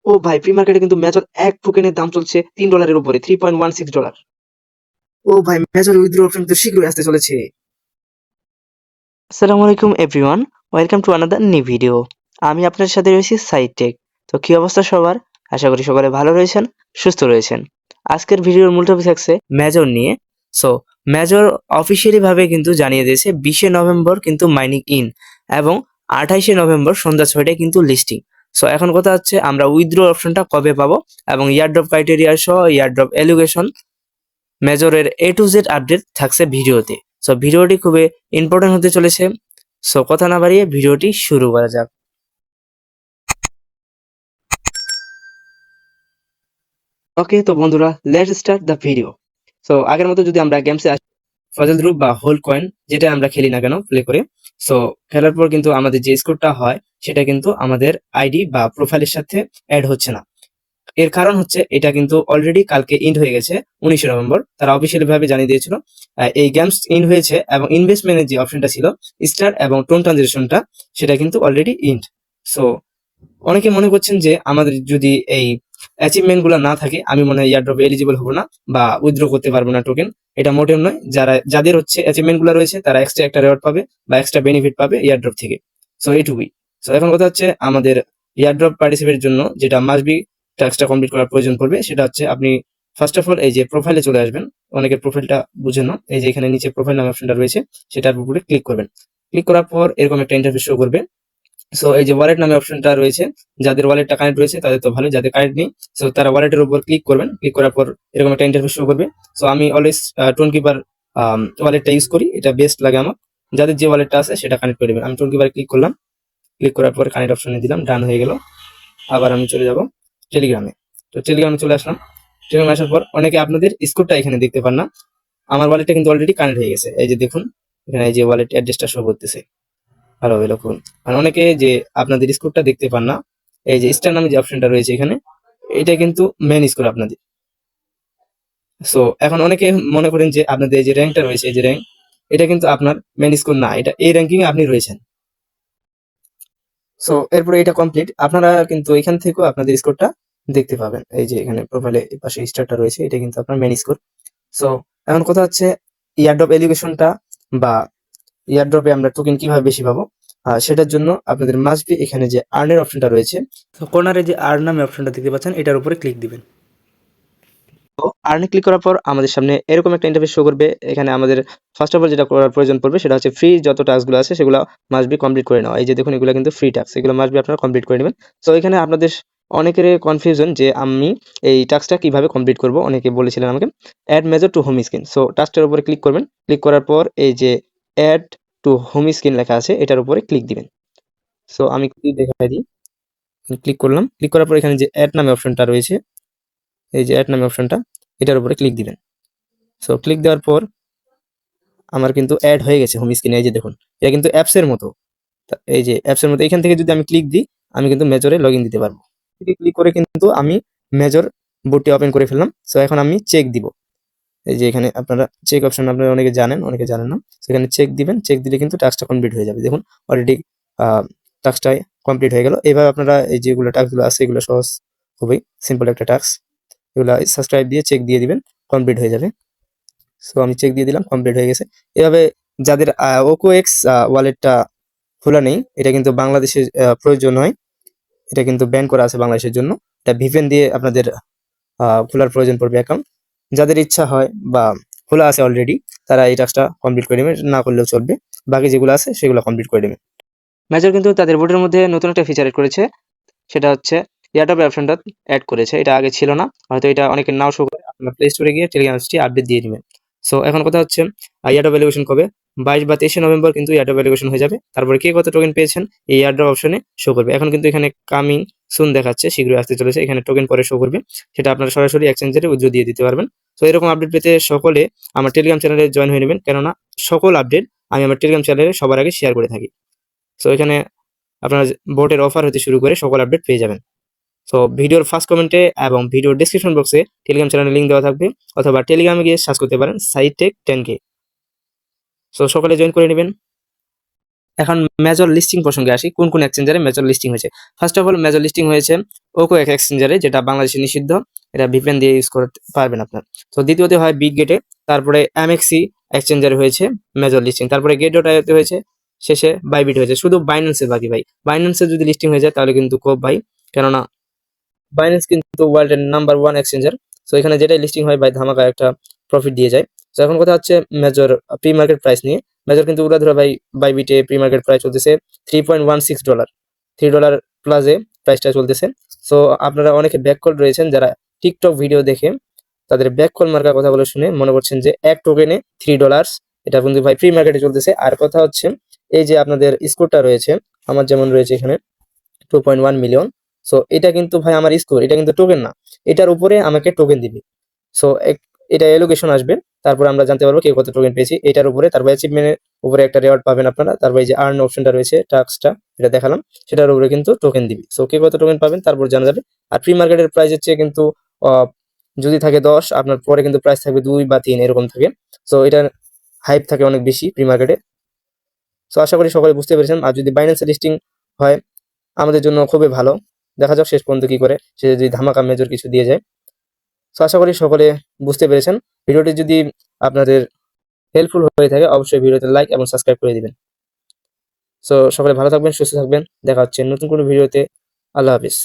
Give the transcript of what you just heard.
ও ভাই, প্রি মার্কেটে কিন্তু মেজর এক টোকেনের দাম চলছে $3 উপরে, $3.16। ও ভাই, মেজর উইথড্র অপশন তো শীঘ্রই আসতে চলেছে। আসসালামু আলাইকুম everyone, welcome to another new video. আমি আপনার সাথে রয়েছি সাইড টেক। তো কি অবস্থা সবার? আশা করি সকলে ভালো রয়েছেন, সুস্থ রয়েছেন। আজকের ভিডিওর মূল টপিক থাকছে মেজর নিয়ে। সো মেজর অফিসিয়ালি ভাবে কিন্তু জানিয়ে দিয়েছে 20শে নভেম্বর কিন্তু মাইনিং ইন এবং 28শে নভেম্বর সন্ধ্যা 6টায় কিন্তু লিস্টিং। সো এখন কথা হচ্ছে আমরা উইথড্র অপশনটা কবে পাবো এবং ইয়ারড্রপ ক্রাইটেরিয়া সহ airdrop এলুকেশন মেজরের A to Z update থাকছে ভিডিওতে। সো ভিডিওটি খুবই ইম্পর্টেন্ট হতে চলেছে। সো কথা না বাড়িয়ে ভিডিওটি শুরু করা যাক। ওকে, তো বন্ধুরা, let's start the video. So আগের মতো যদি আমরা গেমসে আসি, ফজল রূপ বা হোল কয়েন যেটা আমরা খেলি না কেন প্লে করে, সো খেলার পর কিন্তু আমাদের যে স্কোরটা হয় সেটা কিন্তু আমাদের আইডি বা প্রোফাইলের সাথে অ্যাড হচ্ছে না। এর কারণ হচ্ছে এটা কিন্তু অলরেডি কালকে ইন্ড হয়ে গেছে 19শে নভেম্বর, তারা অফিসিয়ালি ভাবে জানিয়ে দিয়েছিল এই গেমস ইন্ড হয়েছে এবং ইনভেস্টমেন্টের যে অপশনটা ছিল স্টার এবং টোন ট্রানজেকশনটা সেটা কিন্তু অলরেডি ইন্ড। সো অনেকে মনে করছেন যে আমাদের যদি এই অ্যাচিভমেন্ট গুলো না থাকে আমি মনে হয় ইয়ারড্রপে এলিজিবল হবো না বা উইথড্র করতে পারবো না টোকেন। এটা মোটেও নয়। যাদের হচ্ছে অ্যাচিভমেন্ট গুলো রয়েছে তারা এক্সট্রা একটা রেওয়ার্ড পাবে বা এক্সট্রা বেনিফিট পাবে ইয়ারড্রপ থেকে। সো এইটুকুই। সো এখন কথা হচ্ছে আমাদের ইয়ারড্রপ পার্টিসিপেটের জন্য যেটা মাস্ট বি টাস্কটা কমপ্লিট করার প্রয়োজন পড়বে সেটা হচ্ছে আপনি ফার্স্ট অফ অল এই যে প্রোফাইলে চলে আসবেন। অনেকের প্রোফাইলটা বুঝে না, এই যে এখানে নিচে প্রোফাইল নামে অপশনটা রয়েছে সেটার উপরে ক্লিক করবেন। ক্লিক করার পর এরকম একটা ইন্টারফেস শো করবে। সো এই যে ওয়ালেট নামে অপশনটা রয়েছে, যাদের ওয়ালেটটা কানেক্ট রয়েছে তাদের তো ভালো, যাদের কানেক্ট নেই সো তারা ওয়ালেটের উপর ক্লিক করবেন। ক্লিক করার পর এরকম একটা ইন্টারফেস শো করবে। সো আমি অলওয়েজ টোন কিপার ওয়ালেটটা ইউজ করি, এটা বেস্ট লাগে আমার। যাদের যে ওয়ালেটটা আছে সেটা কানেক্ট করে দেবেন। আমি টোন কিপারে ক্লিক করলাম। ক্লিক করার পর কানেক্ট অপশনে দিলাম, ডান হয়ে গেল। আবার আমি চলে যাব টেলিগ্রামে। তো টেলিগ্রামে চলে আসলাম। টেলিগ্রামে আসার পর অনেকে আপনাদের স্কোরটা এখানে দেখতে পান না। আমার ওয়ালেটটা কিন্তু অলরেডি কানেক্ট হয়ে গেছে, এই যে দেখুন এখানে এই যে ওয়ালেট অ্যাড্রেসটা শো করতেছে। ভালোভাবে লক্ষ্য করুন। আর অনেকে যে আপনাদের স্কোরটা দেখতে পান না, এই যে স্টার নামে যে অপশনটা রয়েছে এখানে, এটা কিন্তু মেন স্কোর আপনাদের। সো এখন অনেকে মনে করেন যে আপনাদের এই যে র্যাঙ্কটা রয়েছে, এই যে র্যাঙ্ক, এটা কিন্তু আপনার মেন স্কোর না, এটা এই র্যাঙ্কিং এ আপনি রয়েছেন। সো এরপরে এটা কমপ্লিট, আপনারা কিন্তু এখান থেকেও আপনাদের স্কোরটা দেখতে পাবেন। এই যে এখানে প্রোফাইলে পাশে স্টারটা রয়েছে, এটা কিন্তু আপনার মেন স্কোর। সো এখন কথা হচ্ছে ইয়ারড্রপ এলিগেশনটা বা ইয়ারড্রপে আমরা টোকেন কিভাবে বেশি পাবো, সেটার জন্য আপনাদের মাস্ট বি এখানে যে আর্নের অপশনটা রয়েছে, তো কর্নারে যে আর্ন নামে অপশনটা দেখতে পাচ্ছেন এটার উপরে ক্লিক দিবেন। তো আর্নে ক্লিক করার পর আমাদের সামনে এরকম একটা ইন্টারফেস শো করবে। এখানে আমাদের ফার্স্ট অফ অল যেটা করার প্রয়োজন পড়বে সেটা হচ্ছে ফ্রি যত টাস্কগুলো আছে সেগুলো মাস্ট বি কমপ্লিট করে নেওয়া। এই যে দেখুন এগুলো কিন্তু ফ্রি টাস্ক, এগুলো মাস্ট বি আপনারা কমপ্লিট করে নেবেন। তো এখানে আপনাদের অনেকের কনফিউশন যে আমি এই টাস্কটা কিভাবে কমপ্লিট করব। অনেকে বলেছিলেন আমাকে add major to home screen. So টাস্কটার উপরে ক্লিক করবেন। ক্লিক করার পর এই যে অ্যাড টু হোম স্ক্রিন লেখা আছে এটার উপরে ক্লিক দিবেন। সো আমি কি দেখাই দিই। ক্লিক করলাম। ক্লিক করার পর এখানে যে অ্যাড নামে অপশনটা রয়েছে, এই যে অ্যাড নামে অপশনটা, এটার উপরে ক্লিক দিবেন। সো ক্লিক দেওয়ার পর আমার কিন্তু অ্যাড হয়ে গেছে হোম স্ক্রিনে। এই যে দেখুন এটা কিন্তু অ্যাপসের মতো। এই যে অ্যাপসের মতো এখান থেকে যদি আমি ক্লিক দিই আমি কিন্তু মেজরে লগ ইন দিতে পারবো। ক্লিক করে কিন্তু আমি মেজর বোর্ডটি ওপেন করে ফেললাম। সো এখন আমি চেক দিব। এই যে এখানে আপনারা চেক অপশন আপনারা অনেকে জানেন, অনেকে জানেন না। সেখানে চেক দিবেন। চেক দিলে কিন্তু টাস্কটা কমপ্লিট হয়ে যাবে। দেখুন অলরেডি টাস্কটা কমপ্লিট হয়ে গেল। এবার আপনারা এই যেগুলো টাস্কগুলো আছে এগুলো সহজ, খুবই সিম্পল একটা টাস্ক। এগুলো সাবস্ক্রাইব দিয়ে চেক দিয়ে দিবেন, কমপ্লিট হয়ে যাবে। সো আমি চেক দিয়ে দিলাম, কমপ্লিট হয়ে গেছে। এভাবে যাদের ওকো এক্স ওয়ালেটটা খোলা নেই, এটা কিন্তু বাংলাদেশের প্রয়োজন হয়, এটা কিন্তু ব্যান করা আছে বাংলাদেশের জন্য। এটা ভিপিএন দিয়ে আপনাদের খোলার প্রয়োজন পড়বে অ্যাকাউন্ট। যাদের ইচ্ছা হয় বা খোলা আছে অলরেডি তারা এই টাস্কটা কমপ্লিট করে নেবেন, না করলেও চলবে। বাকি যেগুলো আছে সেগুলো কমপ্লিট করে নেবেন। মেজর কিন্তু তাদের বোর্ডের মধ্যে নতুন একটা ফিচার এড করেছে, সেটা হচ্ছে এয়ারড্রপ অপশনটা অ্যাড করেছে। এটা আগে ছিল না, হয়তো এটা অনেকের নাও শো করে। আপনার প্লে স্টোরে গিয়ে টেলিগ্রাম আপডেট দিয়ে দিবেন। সো এখন কথা হচ্ছে এয়ারড্রপ ভ্যালুয়েশন কবে, 22 বা 23শে নভেম্বর কিন্তু এয়ারড্রপ ভ্যালুয়েশন হয়ে যাবে। তারপরে কে কত টোকেন পেয়েছেন এই এয়ারড্রপ অপশনে শো করবে। এখন কিন্তু এখানে কামিং সুন দেখাচ্ছে, শীঘ্রই আসতে চলেছে। এখানে টোকেন পরে শো করবে, সেটা আপনারা সরাসরি এক্সচেঞ্জে উইথড্র দিয়ে দিতে পারবেন। তো এরকম আপডেট পেতে সকলে আমার টেলিগ্রাম চ্যানেলে জয়েন হয়ে নেবেন, কেননা সকল আপডেট আমি আমার টেলিগ্রাম চ্যানেলে সবার আগে শেয়ার করে থাকি। সো এখানে আপনারা বোটের অফার হতে শুরু করে সকল আপডেট পেয়ে যাবেন। সো ভিডিওর ফার্স্ট কমেন্টে এবং ভিডিওর ডেসক্রিপশন বক্সে টেলিগ্রাম চ্যানেলের লিঙ্ক দেওয়া থাকবে, অথবা টেলিগ্রামে গিয়ে সার্চ করতে পারেন সাইটেক 10K। সো সকলে জয়েন করে নেবেন। এখন মেজর লিস্টিং প্রসঙ্গে আসি, কোন কোন এক্সচেঞ্জারে মেজর লিস্টিং হয়েছে। First of all major listing হয়েছে ওকো এক্সচেঞ্জারে, যেটা বাংলাদেশে নিষিদ্ধ, এটা ভিপিএন দিয়ে ইউজ করতে পারবেন আপনার। তো দ্বিতীয়তে হয় বিটগেটে, তারপরে এমএক্সি এক্সচেঞ্জারে হয়েছে মেজর লিস্টিং, তারপরে গেট.আইওতে হয়েছে, শেষে বাইবিট হয়েছে। শুধু বাইন্যান্সে বাকি ভাই, বাইন্যান্সে যদি লিস্টিং হয়ে যায় তাহলে কিন্তু খুব ভাই, কেননা বাইন্যান্স কিন্তু ওয়ার্ল্ডের নাম্বার 1 এক্সচেঞ্জার। সো এখানে যেটাই লিস্টিং হয় ভাই ধামাকা একটা প্রফিট দিয়ে যায়। তো এখন কথা হচ্ছে মেজর প্রি মার্কেট প্রাইস নিয়ে। মেজর কিন্তু উড়াধুরা ভাই, বাইবিটে প্রি মার্কেট প্রাইস চলতেছে $3.16, $3 প্লাসে প্রাইসটা চলতেছে। সো আপনারা অনেকে ব্যাককল রয়েছেন যারা টিকটক ভিডিও দেখে তাদের ব্যাককল মার্কার কথাগুলো শুনে মনে করছেন যে এক টোকেনে $3, এটা কিন্তু ভাই প্রি মার্কেটে চলতেছে। আর কথা হচ্ছে এই যে আপনাদের স্কোরটা রয়েছে, আমার যেমন রয়েছে এখানে 2.1 মিলিয়ন। সো এটা কিন্তু ভাই আমার স্কোর, এটা কিন্তু টোকেন না, এটার উপরে আমাকে টোকেন দিবে। সো এটা এলোকেশন আসবে, তারপর আমরা জানতে পারবো কে কত টোকেন পেয়েছি এটার উপরে। তারপর অ্যাচিভমেন্টের উপরে একটা রেওয়ার্ড পাবেন আপনারা। তারপর এই যে আর্ন অপশনটা রয়েছে, টাস্কটা এটা দেখালাম, সেটার উপরে কিন্তু টোকেন দিবে। সো কে কত টোকেন পাবেন তারপর জানা যাবে। আর প্রি মার্কেটের প্রাইসের চেয়ে কিন্তু যদি থাকে 10, আপনার পরে কিন্তু প্রাইস থাকবে 2 বা 3 এরকম থাকে। সো এটা হাইপ থাকে অনেক বেশি প্রি মার্কেটে। সো আশা করি সকলে বুঝতে পেরেছেন। আর যদি বাইন্যান্সে লিস্টিং হয় আমাদের জন্য খুবই ভালো, দেখা যাক শেষ পর্যন্ত কি করে, সে যদি ধামাকা মেজর কিছু দিয়ে যায়। সো আশা করি সকলে বুঝতে পেরেছেন। ভিডিওটি যদি আপনাদের হেল্পফুল হয়ে থাকে অবশ্যই ভিডিওতে লাইক এবং সাবস্ক্রাইব করে দিবেন। সো সকলে ভালো থাকবেন, সুস্থ থাকবেন, দেখা হচ্ছে নতুন কোনো ভিডিওতে। আল্লাহ হাফিজ।